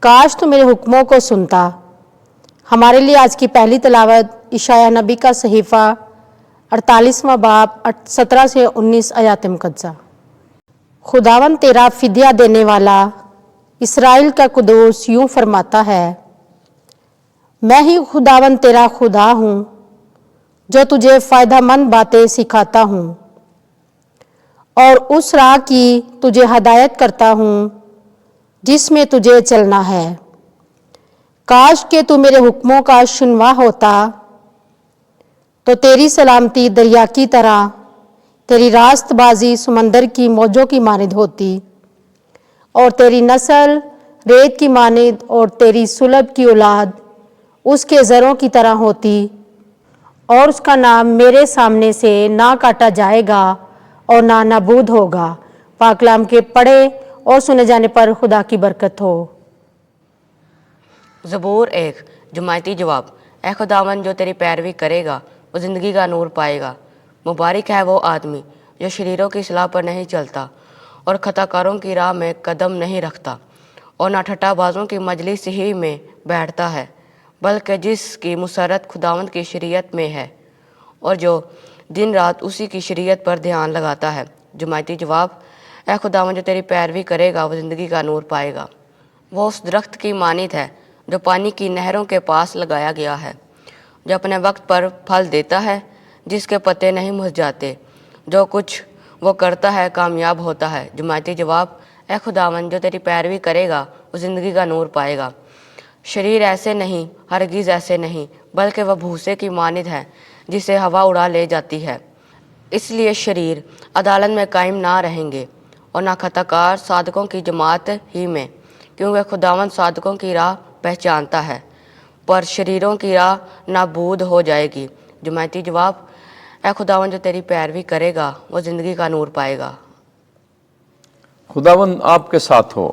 کاش تو میرے حکموں کو سنتا۔ ہمارے لیے آج کی پہلی تلاوت اشعیاء نبی کا صحیفہ 48واں باب 17 سے 19 آیات مقدسہ۔ خداوند تیرا فدیہ دینے والا، اسرائیل کا قدوس یوں فرماتا ہے، میں ہی خداوند تیرا خدا ہوں جو تجھے فائدہ مند باتیں سکھاتا ہوں اور اس راہ کی تجھے ہدایت کرتا ہوں جس میں تجھے چلنا ہے۔ کاش کہ تو میرے حکموں کا شنوا ہوتا، تو تیری سلامتی دریا کی طرح، تیری راست بازی سمندر کی موجوں کی مانند ہوتی، اور تیری نسل ریت کی مانند اور تیری صلب کی اولاد اس کے زروں کی طرح ہوتی، اور اس کا نام میرے سامنے سے نہ کاٹا جائے گا اور نہ نابود ہوگا۔ پاک کلام کے پڑھے اور سنے جانے پر خدا کی برکت ہو۔ زبور 1 جماعتی جواب۔ اے خداوند، جو تیری پیروی کرے گا وہ زندگی کا نور پائے گا۔ مبارک ہے وہ آدمی جو شریروں کی اصلاح پر نہیں چلتا اور خطا کاروں کی راہ میں قدم نہیں رکھتا اور نہ ٹھٹا بازوں کی مجلس ہی میں بیٹھتا ہے، بلکہ جس کی مسرت خداوند کی شریعت میں ہے اور جو دن رات اسی کی شریعت پر دھیان لگاتا ہے۔ جماعتی جواب۔ اے خداوند، جو تیری پیروی کرے گا وہ زندگی کا نور پائے گا۔ وہ اس درخت کی مانند ہے جو پانی کی نہروں کے پاس لگایا گیا ہے، جو اپنے وقت پر پھل دیتا ہے، جس کے پتے نہیں مرجھاتے، جو کچھ وہ کرتا ہے کامیاب ہوتا ہے۔ جماعتی جواب۔ اے خداوند، جو تیری پیروی کرے گا وہ زندگی کا نور پائے گا۔ شریر ایسے نہیں، ہرگز ایسے نہیں، بلکہ وہ بھوسے کی مانند ہے جسے ہوا اڑا لے جاتی ہے۔ اس لیے شریر عدالت میں قائم نہ رہیں گے اور نہ خطا کار صادقوں کی جماعت ہی میں، کیونکہ خداوند صادقوں کی راہ پہچانتا ہے، پر شریروں کی راہ نابود ہو جائے گی۔ جماعتی جواب۔ اے خداوند، جو تیری پیروی کرے گا وہ زندگی کا نور پائے گا۔ خداوند آپ کے ساتھ ہو۔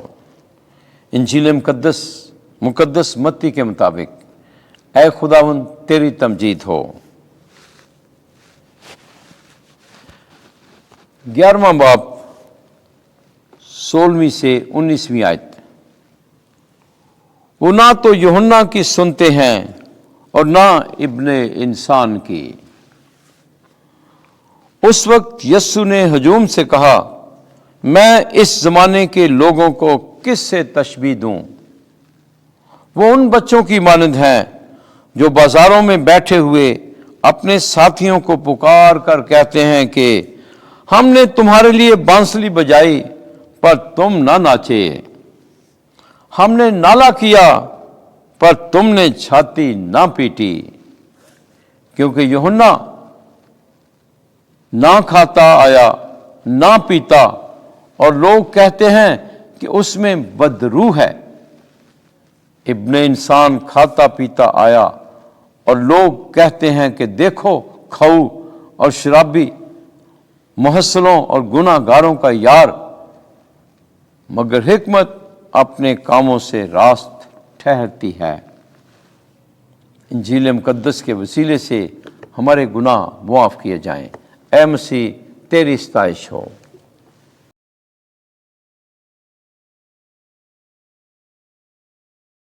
انجیل مقدس متی کے مطابق اے خداوند تیری تمجید ہو۔ 11واں باب 16ویں سے 19ویں آیت۔ وہ نہ تو یوحنا کی سنتے ہیں اور نہ ابن انسان کی۔ اس وقت یسوع نے ہجوم سے کہا، میں اس زمانے کے لوگوں کو کس سے تشبیہ دوں؟ وہ ان بچوں کی مانند ہیں جو بازاروں میں بیٹھے ہوئے اپنے ساتھیوں کو پکار کر کہتے ہیں کہ ہم نے تمہارے لیے بانسری بجائی پر تم نہ ناچے، ہم نے نالا کیا پر تم نے چھاتی نہ پیٹی۔ کیونکہ یوحنا نہ کھاتا آیا نہ پیتا اور لوگ کہتے ہیں کہ اس میں بدروح ہے۔ ابن انسان کھاتا پیتا آیا اور لوگ کہتے ہیں کہ دیکھو کھاؤ اور شرابی، محصلوں اور گناہ گاروں کا یار، مگر حکمت اپنے کاموں سے راست ٹھہرتی ہے۔ انجیل مقدس کے وسیلے سے ہمارے گناہ معاف کیے جائیں۔ اے مسیح تیری ستائش ہو۔